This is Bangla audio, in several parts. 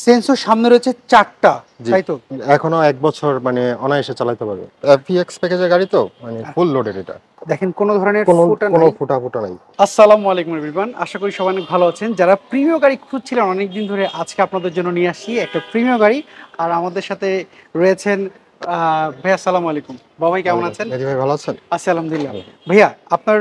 সেন্সর সামনে রয়েছে 4টা, তাই তো? এখনো 1 বছর মানে অনায়াসে চালাতে পারবে। FVX প্যাকেজের গাড়ি তো মানে ফুল লোডেড এটা। দেখেন কোনো ধরনের ফুটা নাই। আসসালামু আলাইকুম এভরিওয়ান, আশা করি সবাই অনেক ভালো আছেন। যারা প্রিমিয়াম গাড়ি খুঁজছিলেন অনেকদিন ধরে, আজকে আপনাদের জন্য নিয়ে আসছি একটা প্রিমিয়াম গাড়ি। আর আমাদের সাথে রয়েছেন ভাইয়া। আসসালামু আলাইকুম বাবাই, কেমন আছেন? ভাই ভালো আছেন? আছি আলহামদুলিল্লাহ। ভাইয়া আপনার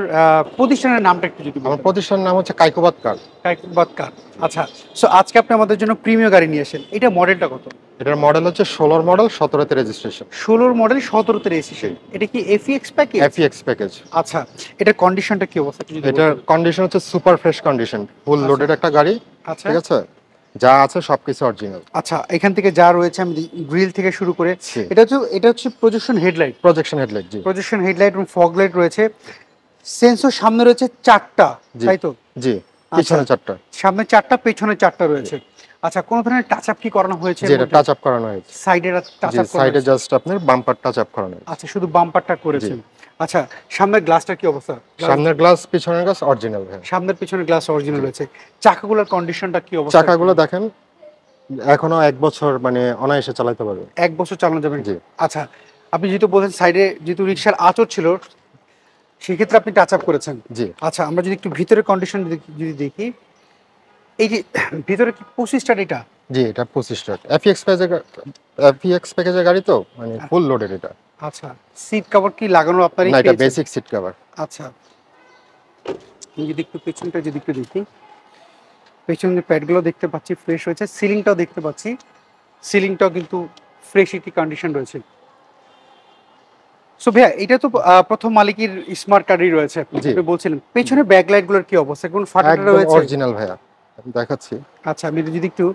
প্রতিষ্ঠানের নামটা একটু যদি বলেন। আমার প্রতিষ্ঠানের নাম হচ্ছে কাইকোবাদ কার। কাইকোবাদ কার, আচ্ছা। সো আজকে আপনি আমাদের জন্য প্রিমিয়াম গাড়ি নিয়ে আসেন। এটা মডেলটা কত? এটার মডেল হচ্ছে 16 মডেল 17তে রেজিস্ট্রেশন। 16 মডেল 17তে রেজিস্ট্রেশন। এটা কি এফইএক্স প্যাকেজ? এফইএক্স প্যাকেজ। আচ্ছা, এটার কন্ডিশনটা কি অবস্থা? এটার কন্ডিশন হচ্ছে super fresh condition, full loaded একটা গাড়ি। আচ্ছা, ঠিক আছে, যা আছে সবকিছু অরিজিনাল। আচ্ছা, এখান থেকে যা রয়েছে আমি গ্রিল থেকে শুরু করে, এটা হচ্ছে প্রজেকশন হেডলাইট। জি, প্রজেকশন হেডলাইট এবং ফগ লাইট রয়েছে। সেন্সর সামনে রয়েছে 4টা, তাই তো? জি, পিছনে 4টা। সামনে 4টা, পেছনে 4টা রয়েছে। আচ্ছা, কোন ধরনের টাচ আপ কি করানো হয়েছে? যেটা টাচ আপ করানো হয়েছে সাইডে টাচ আপ করানো, সাইডে জাস্ট আপনার বাম্পার টাচ আপ করানো হয়েছে। আচ্ছা, শুধু বাম্পারটা করেছেন। আচ্ছা, সামনের গ্লাসটা কি অবস্থা? সামনের গ্লাস পিছনের গ্লাস অরিজিনাল ভাই। সামনের পিছনের গ্লাস অরিজিনাল রয়েছে। চাকাগুলোর কন্ডিশনটা কি অবস্থা? চাকাগুলো দেখেন এখনো 1 বছর মানে অনায়াসে চালাতে পারবে। 1 বছর চালানো যাবে? জি। আচ্ছা, আপনি যেহেতু বলেন সাইডে যেহেতু রিকশার আঁচড় ছিল, সেক্ষেত্রে আপনি টাচ আপ করেছেন। জি। আচ্ছা, আমরা যদি একটু ভিতরের কন্ডিশন যদি দেখি, এই যে ভিতরে কি 25 স্টার? এটা জি, এটা 25 স্টার এফভিএক্স প্যাকেজের গাড়ি তো মানে ফুল লোডেড এটা। আচ্ছা, সিট কভার কি লাগানো আপনারই? না, এটা বেসিক সিট কভার। আচ্ছা, আমি যদি একটু পেছনটা যদি একটু দেখি, পেছনের প্যাডগুলো দেখতে পাচ্ছি ফ্রেশ হয়েছে। সিলিংটাও দেখতে পাচ্ছি, সিলিংটাও কিন্তু ফ্রেশ একটি কন্ডিশন রয়েছে। সো ভাইয়া, এটা তো প্রথম মালিকের স্মার্ট কার্ডই রয়েছে, আপনি বলছিলেন। পেছনে ব্যাকলাইটগুলোর কি অবস্থা? কোন ফাটাটা রয়েছে? অরিজিনাল ভাইয়া, আমি দেখাচ্ছি। আচ্ছা, আমি যদি একটু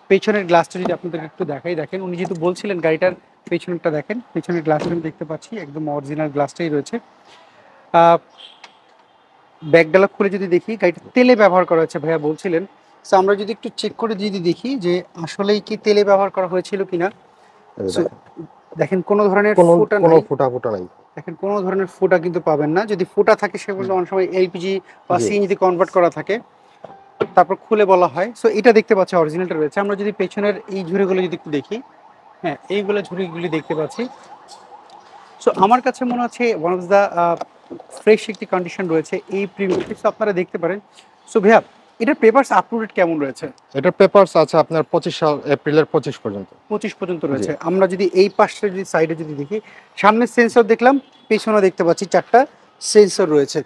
পেছনের গ্লাসটা যদি আপনাদের একটু দেখাই, দেখেন উনি যেহেতু বলছিলেন গাড়িটার পেছনেরটা দেখেন, পেছনের গ্লাসটা আমি দেখতে পাচ্ছি একদম অরিজিনাল গ্লাসটাই রয়েছে। ব্যাকডালা খুলে যদি দেখি, গাড়িটা তেলে ব্যবহার করা হয়েছে ভাইয়া বলছিলেন। সো আমরা যদি একটু চেক করে যদি দেখি যে আসলেই কি তেলে ব্যবহার করা হয়েছিল কিনা। দেখেন কোনো ধরনের ফুটা নাই। দেখেন কোনো ধরনের ফুটা কিন্তু পাবেন না। যদি ফুটা থাকে সেগুলো অনেক সময় এলপিজি বা সিএনজি তে কনভার্ট করা থাকে, তারপর খুলে বলা হয়। সো এটা দেখতে পাচ্ছি অরিজিনালটা রয়েছে। আমরা যদি পেছনের এই ঝুড়িগুলো যদি একটু দেখি, হ্যাঁ, এইগুলো ঝুড়িগুলি দেখতে পাচ্ছি। সো আমার কাছে মনে হচ্ছে ওয়ান অফ দ্য ফ্রেশ একটি কন্ডিশন রয়েছে এই প্রিমিয়াম। আপনারা দেখতে পারেন। সো ভাইয়া, এটার পেপারস আপটুডেট কেমন রয়েছে? এটার পেপারস আছে আপনার 25 এপ্রিলের 25 পর্যন্ত। 25 পর্যন্ত রয়েছে। আমরা যদি এই পাশে যদি সাইডে যদি দেখি, সামনে সেন্সর দেখলাম, পেছনে দেখতে পাচ্ছি 4টা সেন্সর রয়েছে।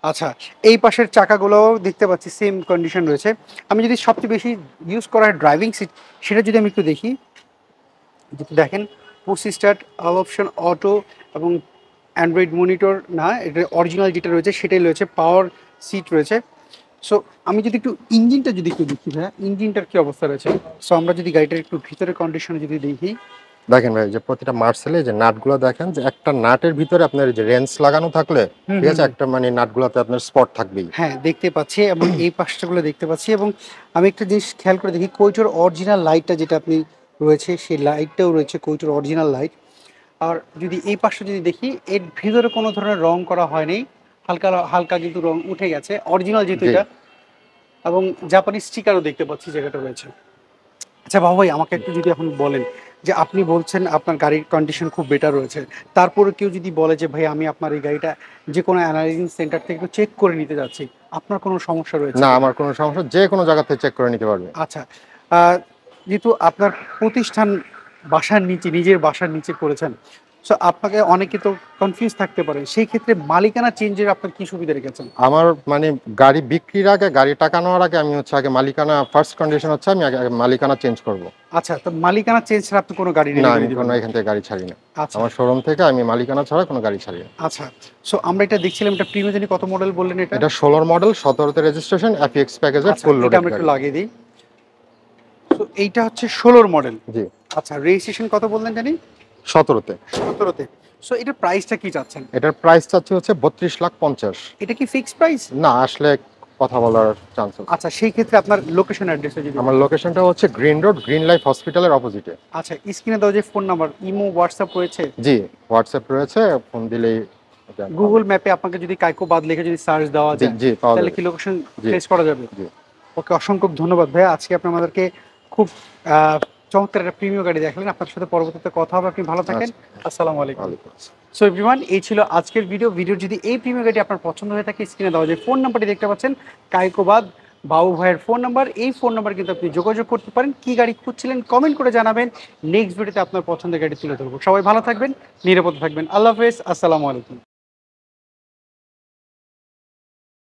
আচ্ছা, এই পাশের চাকাগুলোও দেখতে পাচ্ছি সেম কন্ডিশন রয়েছে। আমি যদি সবচেয়ে বেশি ইউজ করা হয় ড্রাইভিং সিট, সেটা যদি আমি একটু দেখি, যেটা দেখেন push start, all option auto এবং অ্যান্ড্রয়েড মনিটর না, এটা অরিজিনাল যেটা রয়েছে সেটাই রয়েছে। পাওয়ার সিট রয়েছে। সো আমি যদি একটু ইঞ্জিনটা যদি একটু দেখি ভাইয়া, ইঞ্জিনটার কি অবস্থা রয়েছে? সো আমরা যদি গাড়িটার একটু ভিতরের কন্ডিশনে যদি দেখি, দেখেন ভাই যে প্রতিটা মার্সেলে যে নাটগুলো দেখেন, যে একটা নাটের ভিতরে আপনার যে রেঞ্জ লাগানো থাকলে ঠিক আছে, একটা মানে নাটগুলোতে আপনার স্পট থাকবেই। হ্যাঁ, দেখতে পাচ্ছি এবং এই পাশটাগুলো দেখতে পাচ্ছি। এবং আমি একটা জিনিস খেয়াল করে দেখি, কোইটোর অরিজিনাল লাইটটা যেটা আপনি রয়েছে সেই লাইটটাও রয়েছে, কোইটোর অরিজিনাল লাইট। আর যদি এই পাশটা যদি দেখি, এর ভিতরে কোনো ধরনের রং করা হয়নি, হালকা হালকা কিন্তু রং উঠে গেছে অরিজিনাল যেহেতু এটা। এবং জাপানি স্টিকারও দেখতে পাচ্ছি জায়গাটা রয়েছে। আচ্ছা বাবা ভাই, আমাকে একটু যদি এখন বলেন যে আপনি বলছেন আপনার গাড়ির কন্ডিশন খুব বেটার রয়েছে, তারপরে কেউ যদি বলে যে ভাই আমি আপনার এই গাড়িটা যে কোনো অ্যানালাইজিং সেন্টার থেকে একটু চেক করে নিতে যাচ্ছি, আপনার কোনো সমস্যা রয়েছে? না, আমার কোনো সমস্যা, যে কোনো জায়গা থেকে চেক করে নিতে পারবে। আচ্ছা, যেহেতু আপনার প্রতিষ্ঠান বাসার নিচে, নিজের বাসার নিচে করেছেন, সো আপনাকে অনেকে তো কনফিউজ থাকতে পারে, সেই ক্ষেত্রে মালিকানা চেঞ্জের আপনার কি সুবিধা রেখেছেন? আমার মানে গাড়ি বিক্রির আগে, গাড়ি টাকা নেওয়ার আগে আমি হচ্ছে আগে মালিকানা, ফার্স্ট কন্ডিশন হচ্ছে আমি আগে মালিকানা চেঞ্জ করব। আচ্ছা, তো মালিকানা চেঞ্জ ছাড়া আপনি কোনো গাড়ি না, আমি কোনো এখান থেকে গাড়ি ছাড়ি না। আচ্ছা, আমার শোরুম থেকে আমি মালিকানা ছাড়া কোনো গাড়ি ছাড়ি না। আচ্ছা, সো আমরা এটা দেখছিলাম, এটা প্রিমিয়াম জানি কত মডেল বললেন? এটা 16 মডেল 17তে রেজিস্ট্রেশন, এফএক্স প্যাকেজের ফুল লোডেড। আমরা একটু লাগিয়ে দিই। সো এইটা হচ্ছে 16 মডেল। জি। আচ্ছা, রেজিস্ট্রেশন কত বললেন জানি? 17তে। সো এটার প্রাইসটা কি চাচ্ছেন? এটার প্রাইস চাচ্ছি হচ্ছে 32,50,000। এটা কি ফিক্সড প্রাইস? না, আসলে কথা বলার চান্স আছে। আচ্ছা, সেই ক্ষেত্রে আপনার লোকেশন অ্যাড্রেসটা যদি। আমার লোকেশনটা হচ্ছে গ্রিন রোড, গ্রিন লাইফ হসপিটালের অপোজিটে। আচ্ছা, স্ক্রিনে দাও যে ফোন নাম্বার, ইমো হোয়াটসঅ্যাপ রয়েছে? জি, হোয়াটসঅ্যাপ রয়েছে, ফোন দিলেই। গুগল ম্যাপে আপনাকে যদি কাইকোবাদ লিখে যদি সার্চ দেওয়া যায়, জি, তাহলে কি লোকেশন ট্রেস করা যাবে? জি। ওকে, অসংখ্য ধন্যবাদ ভাইয়া। আজকে আপনি আমাদেরকে খুব চমৎকার একটা প্রিমিয়াম গাড়ি দেখালেন। আপনার সাথে পরবর্তীতে কথা হবে। আপনি ভালো থাকেন। আসসালামু আলাইকুম। ওয়ালাইকুম আসসালাম। সো এভরিওয়ান, এই ছিল আজকের ভিডিওর যদি এই প্রিমিয়াম গাড়িটি আপনার পছন্দ হয়ে থাকে, স্ক্রিনে দেওয়া যে ফোন নাম্বারটি দেখতে পাচ্ছেন, কাইকোবাদ বাবু ভাইয়ের ফোন নাম্বার, এই ফোন নাম্বার কিন্তু আপনি যোগাযোগ করতে পারেন। কি গাড়ি খুঁজছিলেন কমেন্ট করে জানাবেন। নেক্সট ভিডিওতে আপনার পছন্দের গাড়ি তুলে ধরবো। সবাই ভালো থাকবেন, নিরাপদে থাকবেন। আল্লাহ হাফেজ, আসসালামু আলাইকুম।